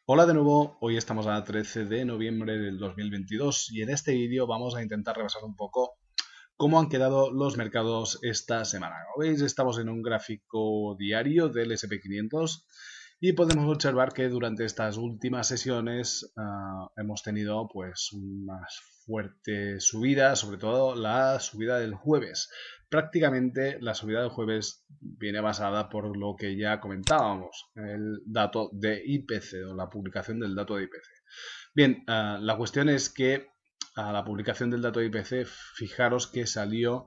Hola de nuevo, hoy estamos a 13 de noviembre del 2022 y en este vídeo vamos a intentar repasar un poco cómo han quedado los mercados esta semana. Como veis, estamos en un gráfico diario del SP500 y podemos observar que durante estas últimas sesiones hemos tenido pues una fuerte subida, sobre todo la subida del jueves. Prácticamente la subida del jueves viene basada por lo que ya comentábamos, el dato de IPC o la publicación del dato de IPC. Bien, la cuestión es que a la publicación del dato de IPC, fijaros que salió,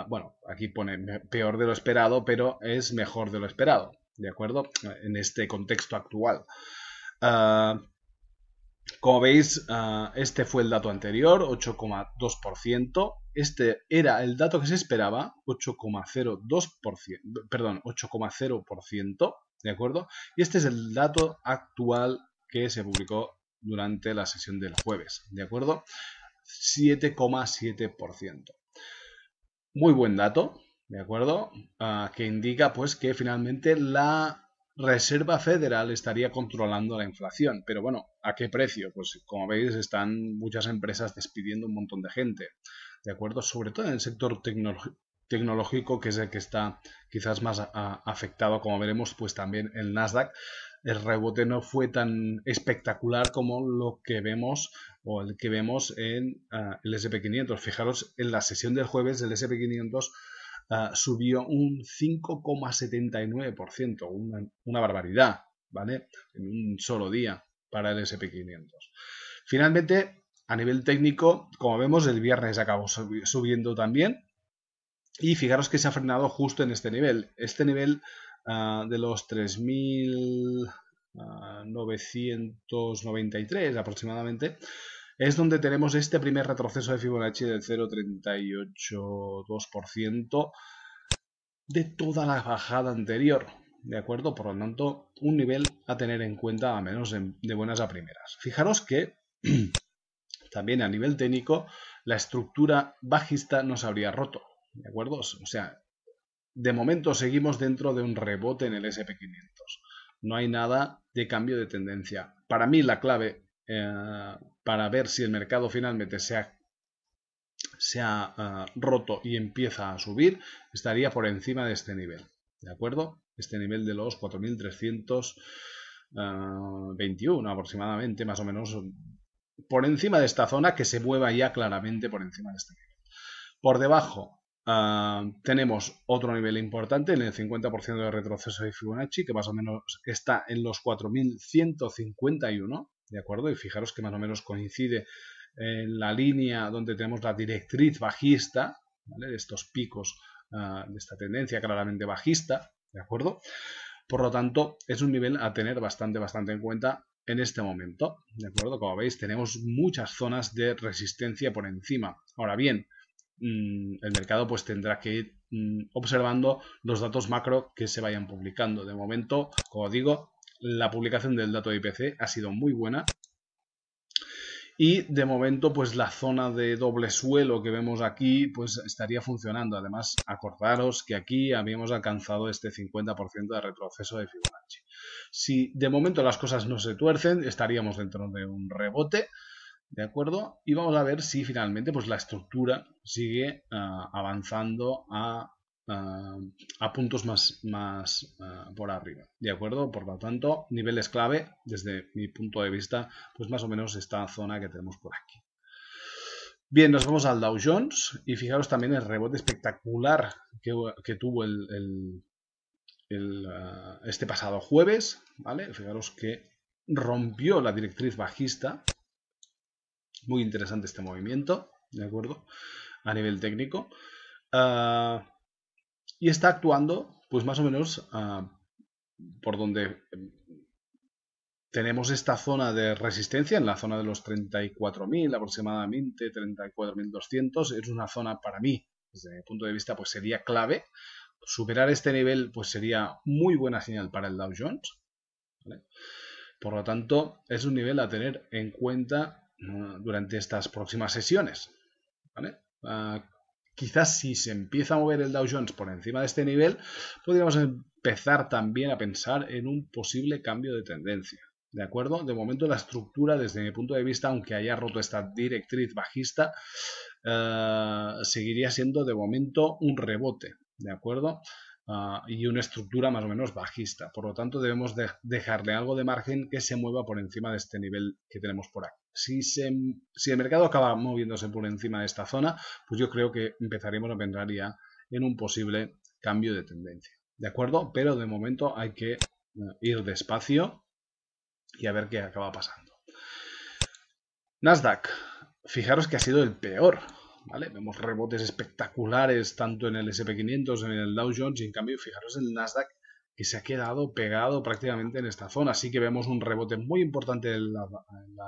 bueno, aquí pone peor de lo esperado, pero es mejor de lo esperado, ¿de acuerdo? En este contexto actual. Como veis, este fue el dato anterior, 8,2%. Este era el dato que se esperaba, 8,02%, perdón, 8,0%, ¿de acuerdo? Y este es el dato actual que se publicó durante la sesión del jueves, ¿de acuerdo? 7,7%. Muy buen dato, ¿de acuerdo? Que indica pues que finalmente la Reserva Federal estaría controlando la inflación. Pero bueno, ¿a qué precio? Pues como veis están muchas empresas despidiendo un montón de gente, ¿de acuerdo? Sobre todo en el sector tecnológico, que es el que está quizás más afectado, como veremos, pues también el Nasdaq. El rebote no fue tan espectacular como lo que vemos o el que vemos en el SP500. Fijaros, en la sesión del jueves el SP500 subió un 5,79%, una barbaridad, ¿vale? En un solo día para el SP500. Finalmente, a nivel técnico, como vemos, el viernes acabó subiendo también. Y fijaros que se ha frenado justo en este nivel. Este nivel de los 3.993 aproximadamente es donde tenemos este primer retroceso de Fibonacci del 0,382% de toda la bajada anterior. ¿De acuerdo? Por lo tanto, un nivel a tener en cuenta, a menos de buenas a primeras. Fijaros que también a nivel técnico la estructura bajista no se habría roto. ¿De acuerdo? O sea, de momento seguimos dentro de un rebote en el SP500. No hay nada de cambio de tendencia. Para mí la clave para ver si el mercado finalmente se ha roto y empieza a subir estaría por encima de este nivel. ¿De acuerdo? Este nivel de los 4.321 aproximadamente, más o menos por encima de esta zona, que se mueva ya claramente por encima de este nivel. Por debajo tenemos otro nivel importante en el 50% de retroceso de Fibonacci, que más o menos está en los 4.151, ¿de acuerdo? Y fijaros que más o menos coincide en la línea donde tenemos la directriz bajista, ¿vale? De estos picos, de esta tendencia claramente bajista, ¿de acuerdo? Por lo tanto, es un nivel a tener bastante en cuenta en este momento, ¿de acuerdo? Como veis, tenemos muchas zonas de resistencia por encima. Ahora bien, el mercado pues tendrá que ir observando los datos macro que se vayan publicando. De momento, como digo, la publicación del dato de IPC ha sido muy buena. Y de momento, pues la zona de doble suelo que vemos aquí, pues estaría funcionando. Además, acordaros que aquí habíamos alcanzado este 50% de retroceso de Fibonacci. Si de momento las cosas no se tuercen, estaríamos dentro de un rebote, ¿de acuerdo? Y vamos a ver si finalmente pues la estructura sigue avanzando a puntos más por arriba, ¿de acuerdo? Por lo tanto, niveles clave, desde mi punto de vista, pues más o menos esta zona que tenemos por aquí. Bien, nos vamos al Dow Jones y fijaros también el rebote espectacular que tuvo este pasado jueves, ¿vale? Fijaros que rompió la directriz bajista. Muy interesante este movimiento, ¿de acuerdo? A nivel técnico. Y está actuando, pues más o menos por donde tenemos esta zona de resistencia, en la zona de los 34.000 aproximadamente, 34.200. Es una zona para mí, desde mi punto de vista, pues sería clave. Superar este nivel, pues sería muy buena señal para el Dow Jones, ¿vale? Por lo tanto, es un nivel a tener en cuenta durante estas próximas sesiones, ¿vale? Quizás si se empieza a mover el Dow Jones por encima de este nivel, podríamos empezar también a pensar en un posible cambio de tendencia, ¿de acuerdo? De momento la estructura, desde mi punto de vista, aunque haya roto esta directriz bajista, seguiría siendo de momento un rebote, ¿de acuerdo? Y una estructura más o menos bajista. Por lo tanto, debemos dejarle algo de margen que se mueva por encima de este nivel que tenemos por aquí. Si el mercado acaba moviéndose por encima de esta zona, pues yo creo que empezaremos a pensar ya en un posible cambio de tendencia. ¿De acuerdo? Pero de momento hay que ir despacio y a ver qué acaba pasando. Nasdaq. Fijaros que ha sido el peor. ¿Vale? Vemos rebotes espectaculares tanto en el S&P500, en el Dow Jones, y en cambio fijaros en el Nasdaq, que se ha quedado pegado prácticamente en esta zona. Así que vemos un rebote muy importante en la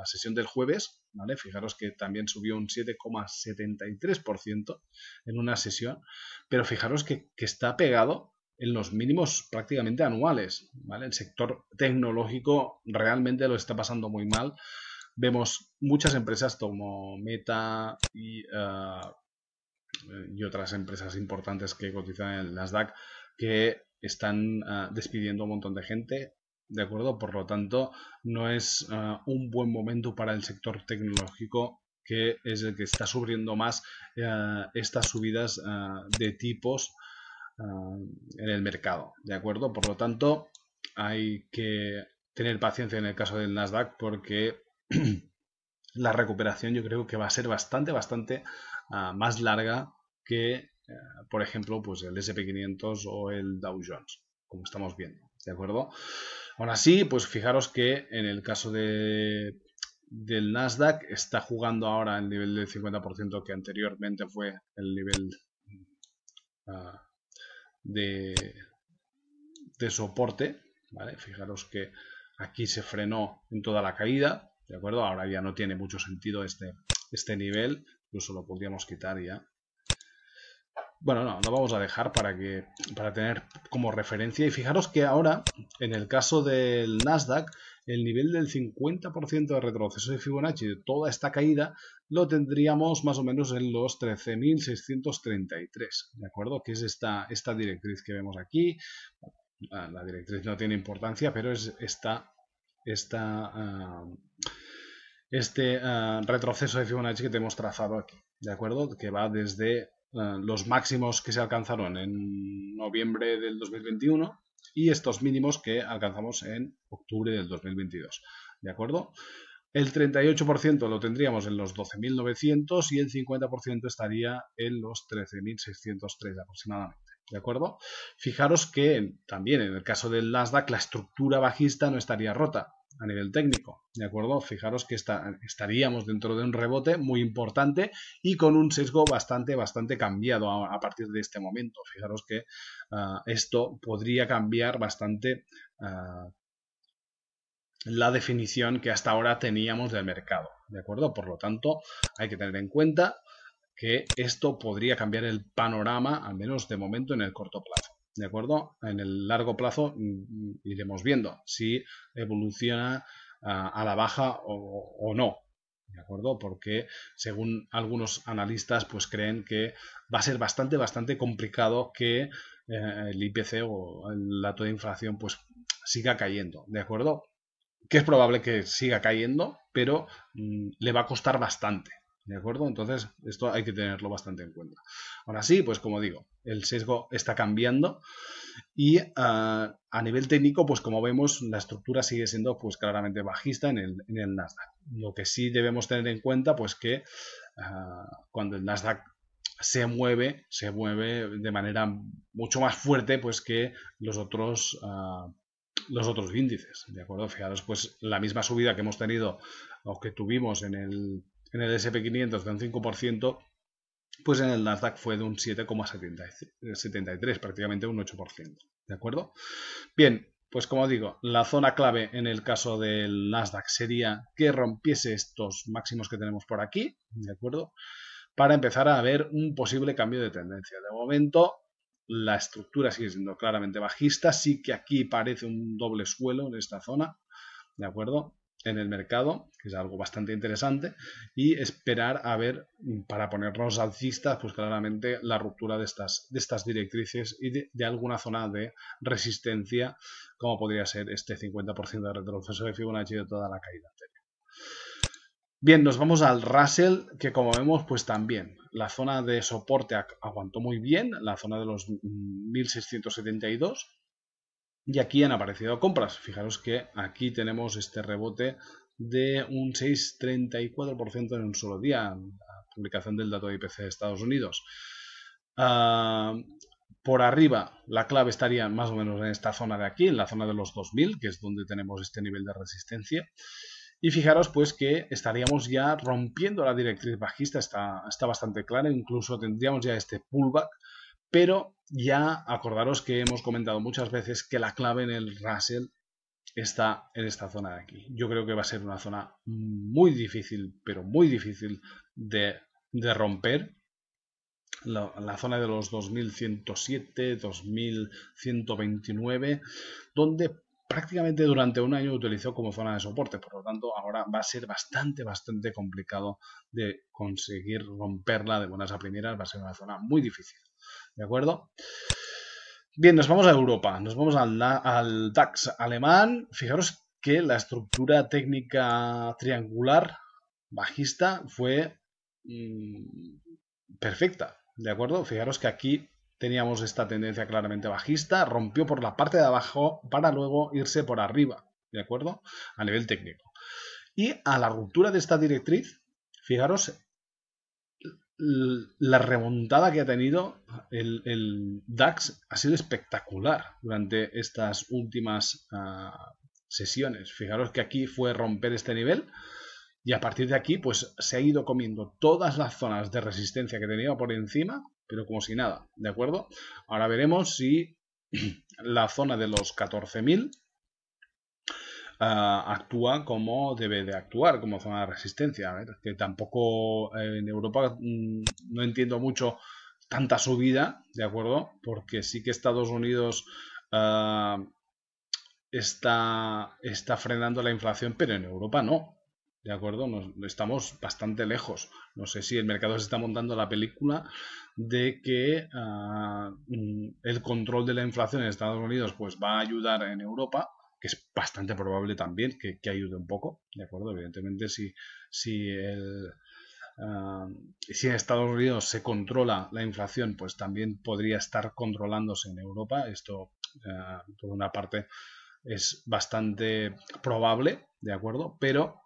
sesión del jueves, ¿vale? Fijaros que también subió un 7,73% en una sesión, pero fijaros que está pegado en los mínimos prácticamente anuales, ¿vale? El sector tecnológico realmente lo está pasando muy mal. Vemos muchas empresas como Meta y otras empresas importantes que cotizan en el Nasdaq que están despidiendo un montón de gente, ¿de acuerdo? Por lo tanto, no es un buen momento para el sector tecnológico, que es el que está sufriendo más estas subidas de tipos en el mercado, ¿de acuerdo? Por lo tanto, hay que tener paciencia en el caso del Nasdaq, porque la recuperación yo creo que va a ser bastante más larga que, por ejemplo, pues el S&P500 o el Dow Jones, como estamos viendo, ¿de acuerdo? Aún así, pues fijaros que en el caso del Nasdaq está jugando ahora el nivel del 50% que anteriormente fue el nivel de soporte, ¿vale? Fijaros que aquí se frenó en toda la caída, ¿de acuerdo? Ahora ya no tiene mucho sentido este nivel, incluso lo podríamos quitar ya. Bueno, no, lo vamos a dejar para tener como referencia. Y fijaros que ahora, en el caso del Nasdaq, el nivel del 50% de retroceso de Fibonacci de toda esta caída lo tendríamos más o menos en los 13.633, ¿de acuerdo? Que es esta directriz que vemos aquí. La directriz no tiene importancia, pero es retroceso de Fibonacci que te hemos trazado aquí, ¿de acuerdo? Que va desde los máximos que se alcanzaron en noviembre del 2021 y estos mínimos que alcanzamos en octubre del 2022, ¿de acuerdo? El 38% lo tendríamos en los 12.900 y el 50% estaría en los 13.603 aproximadamente, ¿de acuerdo? Fijaros que también en el caso del Nasdaq la estructura bajista no estaría rota a nivel técnico, ¿de acuerdo? Fijaros que estaríamos dentro de un rebote muy importante y con un sesgo bastante cambiado a partir de este momento. Fijaros que esto podría cambiar bastante la definición que hasta ahora teníamos del mercado, ¿de acuerdo? Por lo tanto, hay que tener en cuenta que esto podría cambiar el panorama, al menos de momento en el corto plazo, ¿de acuerdo? En el largo plazo iremos viendo si evoluciona a la baja o no, ¿de acuerdo? Porque según algunos analistas pues creen que va a ser bastante complicado que el IPC o el dato de inflación pues siga cayendo, ¿de acuerdo? Que es probable que siga cayendo, pero le va a costar bastante, ¿de acuerdo? Entonces, esto hay que tenerlo bastante en cuenta. Aún así, pues como digo, el sesgo está cambiando y a nivel técnico, pues como vemos, la estructura sigue siendo pues claramente bajista en el Nasdaq. Lo que sí debemos tener en cuenta, pues que cuando el Nasdaq se mueve de manera mucho más fuerte pues que los otros índices, ¿de acuerdo? Fijaros, pues la misma subida que hemos tenido o que tuvimos en el S&P500 de un 5%, pues en el Nasdaq fue de un 7,73, prácticamente un 8%, ¿de acuerdo? Bien, pues como digo, la zona clave en el caso del Nasdaq sería que rompiese estos máximos que tenemos por aquí, ¿de acuerdo? Para empezar a ver un posible cambio de tendencia. De momento, la estructura sigue siendo claramente bajista, sí que aquí parece un doble suelo en esta zona, ¿de acuerdo? en el mercado, que es algo bastante interesante, y esperar a ver, para ponernos alcistas, pues claramente la ruptura de estas directrices y de alguna zona de resistencia, como podría ser este 50% de retroceso de Fibonacci de toda la caída anterior. Bien, nos vamos al Russell, que como vemos, pues también la zona de soporte aguantó muy bien, la zona de los 1672, y aquí han aparecido compras. Fijaros que aquí tenemos este rebote de un 6,34% en un solo día, la publicación del dato de IPC de Estados Unidos. Por arriba, la clave estaría más o menos en esta zona de aquí, en la zona de los 2000, que es donde tenemos este nivel de resistencia. Y fijaros pues que estaríamos ya rompiendo la directriz bajista, está bastante clara, incluso tendríamos ya este pullback, pero ya acordaros que hemos comentado muchas veces que la clave en el Russell está en esta zona de aquí. Yo creo que va a ser una zona muy difícil, pero muy difícil de romper. La zona de los 2107, 2129, donde prácticamente durante un año utilizó como zona de soporte. Por lo tanto, ahora va a ser bastante complicado de conseguir romperla de buenas a primeras. Va a ser una zona muy difícil. ¿De acuerdo? Bien, nos vamos a Europa. Nos vamos al DAX alemán. Fijaros que la estructura técnica triangular bajista fue perfecta. ¿De acuerdo? Fijaros que aquí teníamos esta tendencia claramente bajista, rompió por la parte de abajo para luego irse por arriba, ¿de acuerdo? A nivel técnico. Y a la ruptura de esta directriz, fijaros la remontada que ha tenido el DAX ha sido espectacular durante estas últimas sesiones. Fijaros que aquí fue romper este nivel. Y a partir de aquí, pues se ha ido comiendo todas las zonas de resistencia que tenía por encima, pero como si nada, ¿de acuerdo? Ahora veremos si la zona de los 14.000 actúa como debe de actuar, como zona de resistencia. A ver, que tampoco en Europa no entiendo mucho tanta subida, ¿de acuerdo? Porque sí que Estados Unidos está frenando la inflación, pero en Europa no. ¿De acuerdo? Estamos bastante lejos. No sé si el mercado se está montando la película de que el control de la inflación en Estados Unidos pues va a ayudar en Europa, que es bastante probable también que ayude un poco. ¿De acuerdo? Evidentemente, si en Estados Unidos se controla la inflación, pues también podría estar controlándose en Europa. Esto, por una parte, es bastante probable, ¿de acuerdo? Pero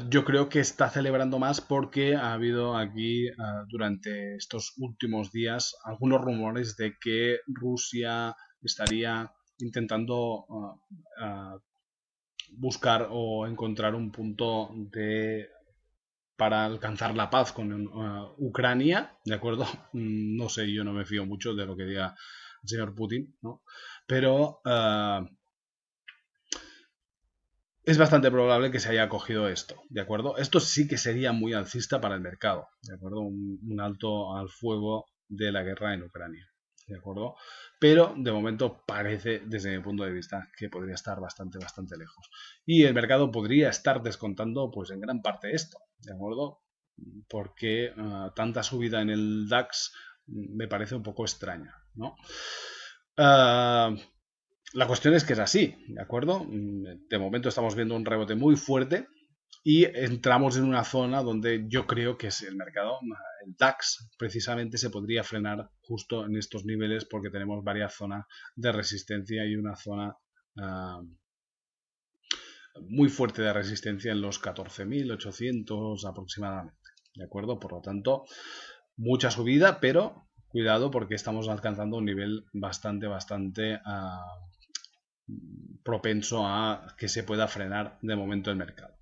yo creo que está celebrando más porque ha habido aquí durante estos últimos días algunos rumores de que Rusia estaría intentando buscar o encontrar un punto para alcanzar la paz con Ucrania, ¿de acuerdo? No sé, yo no me fío mucho de lo que diga el señor Putin, ¿no? Pero es bastante probable que se haya cogido esto, ¿de acuerdo? Esto sí que sería muy alcista para el mercado, ¿de acuerdo? Un alto al fuego de la guerra en Ucrania, ¿de acuerdo? Pero de momento parece, desde mi punto de vista, que podría estar bastante lejos. Y el mercado podría estar descontando, pues en gran parte esto, ¿de acuerdo? Porque tanta subida en el DAX me parece un poco extraña, ¿no? La cuestión es que es así, ¿de acuerdo? De momento estamos viendo un rebote muy fuerte y entramos en una zona donde yo creo que es el mercado, el DAX precisamente se podría frenar justo en estos niveles porque tenemos varias zonas de resistencia y una zona muy fuerte de resistencia en los 14.800 aproximadamente, ¿de acuerdo? Por lo tanto, mucha subida, pero cuidado porque estamos alcanzando un nivel bastante propenso a que se pueda frenar de momento el mercado.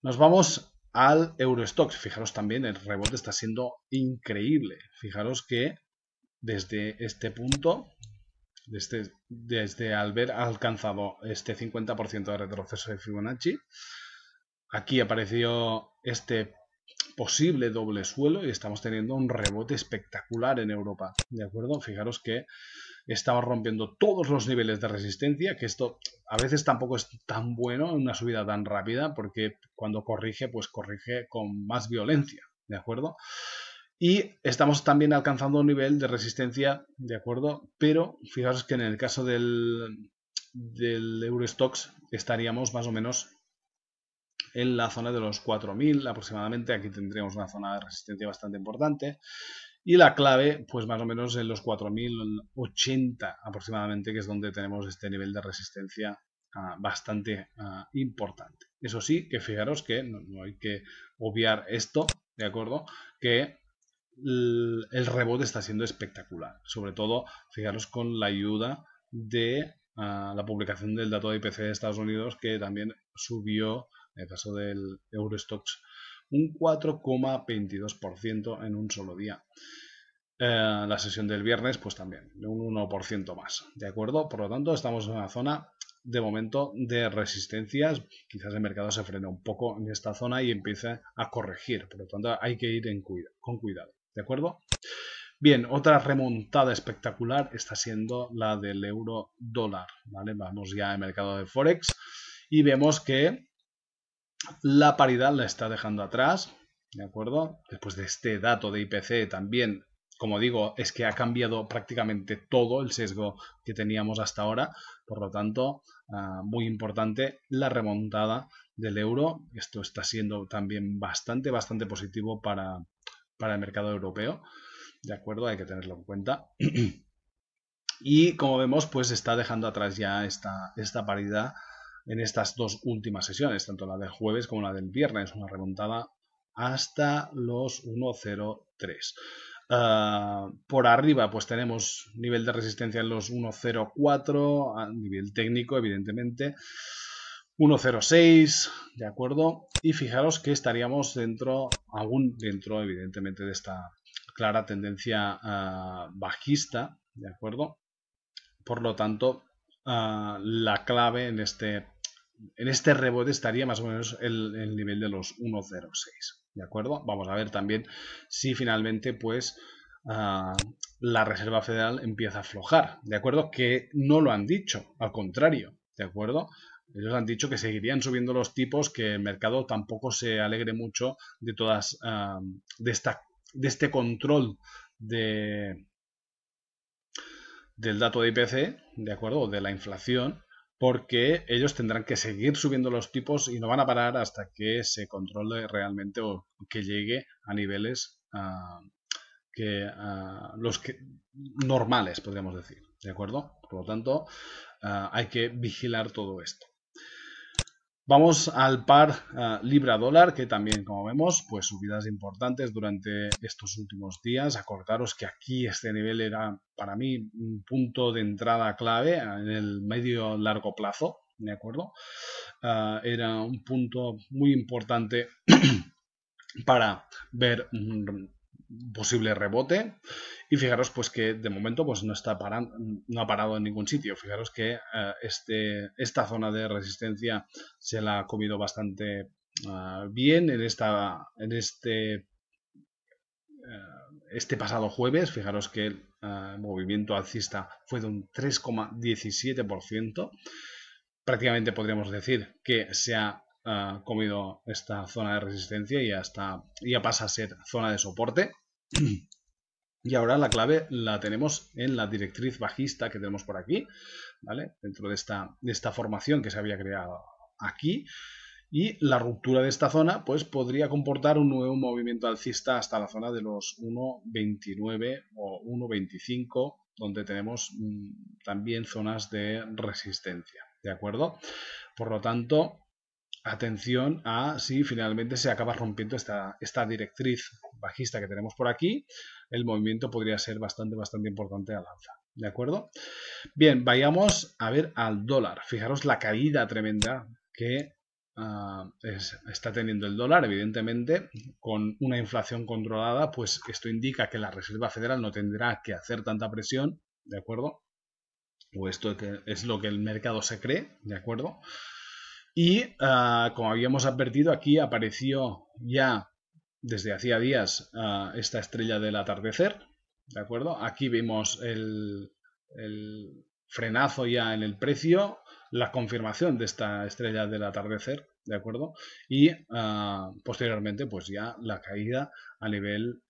Nos vamos al Eurostoxx. Fijaros también, el rebote está siendo increíble. Fijaros que desde este punto, desde haber alcanzado este 50% de retroceso de Fibonacci, aquí apareció este posible doble suelo y estamos teniendo un rebote espectacular en Europa, ¿de acuerdo? Fijaros que estamos rompiendo todos los niveles de resistencia, que esto a veces tampoco es tan bueno en una subida tan rápida, porque cuando corrige, pues corrige con más violencia, ¿de acuerdo? Y estamos también alcanzando un nivel de resistencia, ¿de acuerdo? Pero fijaros que en el caso del Eurostoxx estaríamos más o menos en la zona de los 4.000 aproximadamente. Aquí tendríamos una zona de resistencia bastante importante. Y la clave, pues más o menos en los 4.080 aproximadamente, que es donde tenemos este nivel de resistencia bastante importante. Eso sí, que fijaros que no hay que obviar esto, ¿de acuerdo? Que el rebote está siendo espectacular. Sobre todo, fijaros con la ayuda de la publicación del dato de IPC de Estados Unidos, que también subió, en el caso del Eurostoxx, un 4,22% en un solo día. La sesión del viernes, pues también, un 1% más, ¿de acuerdo? Por lo tanto, estamos en una zona de momento de resistencias. Quizás el mercado se frene un poco en esta zona y empiece a corregir. Por lo tanto, hay que ir con cuidado, ¿de acuerdo? Bien, otra remontada espectacular está siendo la del euro dólar, ¿vale? Vamos ya al mercado de Forex y vemos que la paridad la está dejando atrás, ¿de acuerdo? Después de este dato de IPC también, como digo, es que ha cambiado prácticamente todo el sesgo que teníamos hasta ahora. Por lo tanto, muy importante la remontada del euro. Esto está siendo también bastante positivo para el mercado europeo. ¿De acuerdo? Hay que tenerlo en cuenta. Y como vemos, pues está dejando atrás ya esta paridad en estas dos últimas sesiones, tanto la del jueves como la del viernes. Una remontada hasta los 1.03. Por arriba pues tenemos nivel de resistencia en los 1.04 a nivel técnico, evidentemente, 1.06, ¿de acuerdo? Y fijaros que estaríamos aún dentro evidentemente de esta clara tendencia bajista, ¿de acuerdo? Por lo tanto, la clave en este rebote estaría más o menos el nivel de los 1.06, ¿de acuerdo? Vamos a ver también si finalmente pues la Reserva Federal empieza a aflojar, ¿de acuerdo? Que no lo han dicho, al contrario, ¿de acuerdo? Ellos han dicho que seguirían subiendo los tipos, que el mercado tampoco se alegre mucho de todas de este control del dato de IPC, ¿de acuerdo? De la inflación, porque ellos tendrán que seguir subiendo los tipos y no van a parar hasta que se controle realmente o que llegue a niveles normales, podríamos decir, ¿de acuerdo? Por lo tanto, hay que vigilar todo esto. Vamos al par libra-dólar, que también, como vemos, pues subidas importantes durante estos últimos días. Acordaros que aquí este nivel era, para mí, un punto de entrada clave en el medio-largo plazo, ¿de acuerdo? Era un punto muy importante para ver un posible rebote. Y fijaros pues que de momento pues no ha parado en ningún sitio. Fijaros que esta zona de resistencia se la ha comido bastante bien en este pasado jueves. Fijaros que el movimiento alcista fue de un 3,17%. Prácticamente podríamos decir que se ha comido esta zona de resistencia y ya pasa a ser zona de soporte. Y ahora la clave la tenemos en la directriz bajista que tenemos por aquí, ¿vale? Dentro de esta formación que se había creado aquí. Y la ruptura de esta zona pues podría comportar un nuevo movimiento alcista hasta la zona de los 1.29 o 1.25, donde tenemos también zonas de resistencia, ¿de acuerdo? Por lo tanto, atención a si finalmente se acaba rompiendo esta directriz bajista que tenemos por aquí. El movimiento podría ser bastante importante al alza, ¿de acuerdo? Bien, vayamos a ver al dólar. Fijaros la caída tremenda que está teniendo el dólar. Evidentemente, con una inflación controlada, pues esto indica que la Reserva Federal no tendrá que hacer tanta presión, ¿de acuerdo? O esto es lo que el mercado se cree, ¿de acuerdo? Y como habíamos advertido, aquí apareció ya desde hacía días esta estrella del atardecer, ¿de acuerdo? Aquí vimos el frenazo ya en el precio, la confirmación de esta estrella del atardecer, ¿de acuerdo? Y posteriormente, pues ya la caída a nivel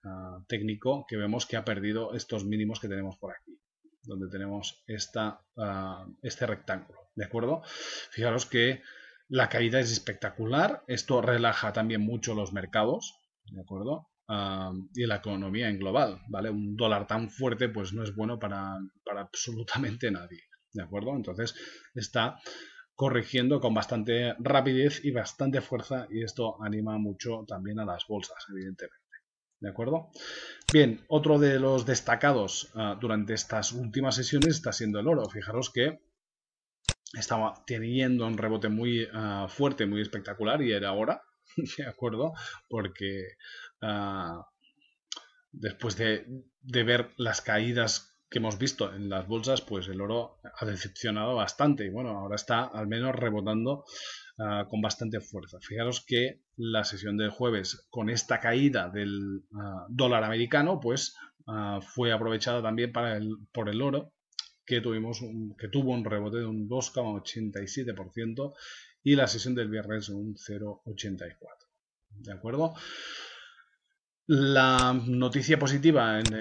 técnico, que vemos que ha perdido estos mínimos que tenemos por aquí, donde tenemos este rectángulo, ¿de acuerdo? Fijaros que la caída es espectacular, esto relaja también mucho los mercados, ¿de acuerdo? Y la economía en global, ¿vale? Un dólar tan fuerte pues no es bueno para absolutamente nadie, ¿de acuerdo? Entonces está corrigiendo con bastante rapidez y bastante fuerza y esto anima mucho también a las bolsas, evidentemente. ¿De acuerdo? Bien, otro de los destacados durante estas últimas sesiones está siendo el oro. Fijaros que estaba teniendo un rebote muy fuerte, muy espectacular y era hora, ¿de acuerdo? Porque después de ver las caídas que hemos visto en las bolsas, pues el oro ha decepcionado bastante y bueno, ahora está al menos rebotando con bastante fuerza. Fijaros que la sesión del jueves con esta caída del dólar americano, pues fue aprovechada también por el oro, que tuvo un rebote de un 2,87% y la sesión del viernes un 0,84%. ¿De acuerdo? La noticia positiva en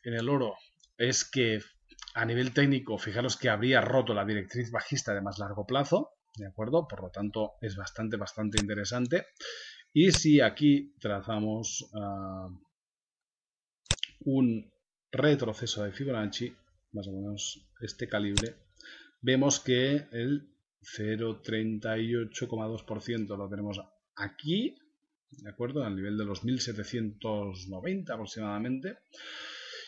el oro es que a nivel técnico, fijaros que habría roto la directriz bajista de más largo plazo, ¿de acuerdo? Por lo tanto, es bastante interesante. Y si aquí trazamos un retroceso de Fibonacci, más o menos este calibre, vemos que el 0,38,2% lo tenemos aquí, ¿de acuerdo? Al nivel de los 1790 aproximadamente.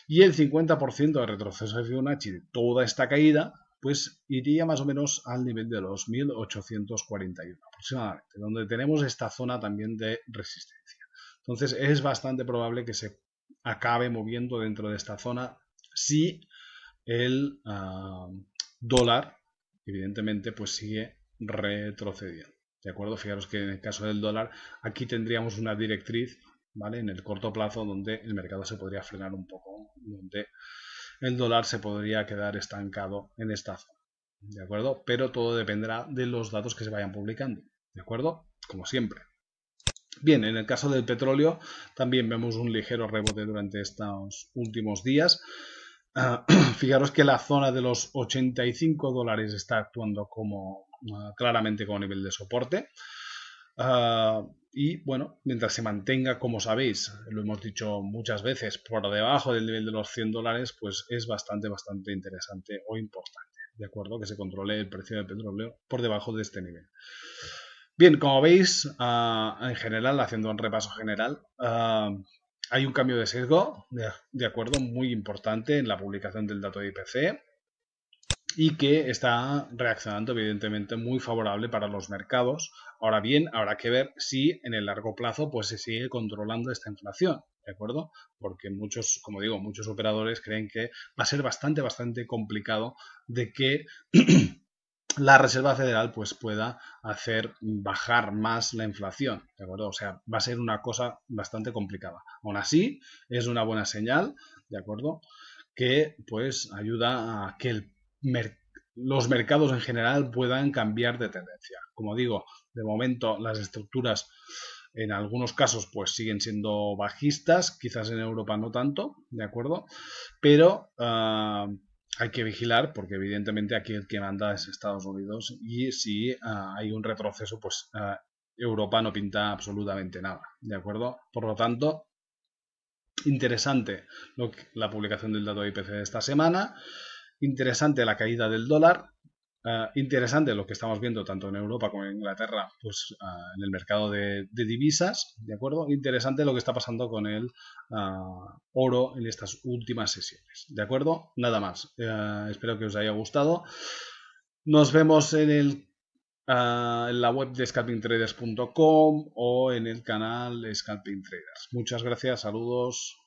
Y el 50% de retroceso de Fibonacci de toda esta caída, pues iría más o menos al nivel de los 1841 aproximadamente, donde tenemos esta zona también de resistencia. Entonces es bastante probable que se acabe moviendo dentro de esta zona si el dólar, evidentemente, pues sigue retrocediendo. ¿De acuerdo? Fijaros que en el caso del dólar, aquí tendríamos una directriz, ¿vale? En el corto plazo, donde el mercado se podría frenar un poco, donde el dólar se podría quedar estancado en esta zona. ¿De acuerdo? Pero todo dependerá de los datos que se vayan publicando. ¿De acuerdo? Como siempre. Bien, en el caso del petróleo, también vemos un ligero rebote durante estos últimos días. Fijaros que la zona de los 85 dólares está actuando como claramente como nivel de soporte. Y bueno, mientras se mantenga, como sabéis, lo hemos dicho muchas veces, por debajo del nivel de los 100 dólares, pues es bastante interesante o importante, ¿de acuerdo? Que se controle el precio del petróleo por debajo de este nivel. Bien, como veis, en general, haciendo un repaso general, hay un cambio de sesgo, de acuerdo, muy importante en la publicación del dato de IPC y que está reaccionando evidentemente muy favorable para los mercados. Ahora bien, habrá que ver si en el largo plazo pues se sigue controlando esta inflación, ¿de acuerdo? Porque muchos, como digo, muchos operadores creen que va a ser bastante complicado de que la Reserva Federal pues pueda hacer bajar más la inflación, ¿de acuerdo? O sea, va a ser una cosa bastante complicada. Aún así, es una buena señal, ¿de acuerdo? Que pues ayuda a que los mercados en general puedan cambiar de tendencia. Como digo, de momento las estructuras en algunos casos pues siguen siendo bajistas, quizás en Europa no tanto, ¿de acuerdo? Pero hay que vigilar porque evidentemente aquí el que manda es Estados Unidos y si hay un retroceso pues Europa no pinta absolutamente nada, ¿de acuerdo? Por lo tanto, interesante la publicación del dato de IPC de esta semana, interesante la caída del dólar, interesante lo que estamos viendo tanto en Europa como en Inglaterra, pues en el mercado de divisas, ¿de acuerdo? Interesante lo que está pasando con el oro en estas últimas sesiones, ¿de acuerdo? Nada más. Espero que os haya gustado. Nos vemos en la web de scalpingtraders.com o en el canal Scalping Traders. Muchas gracias, saludos.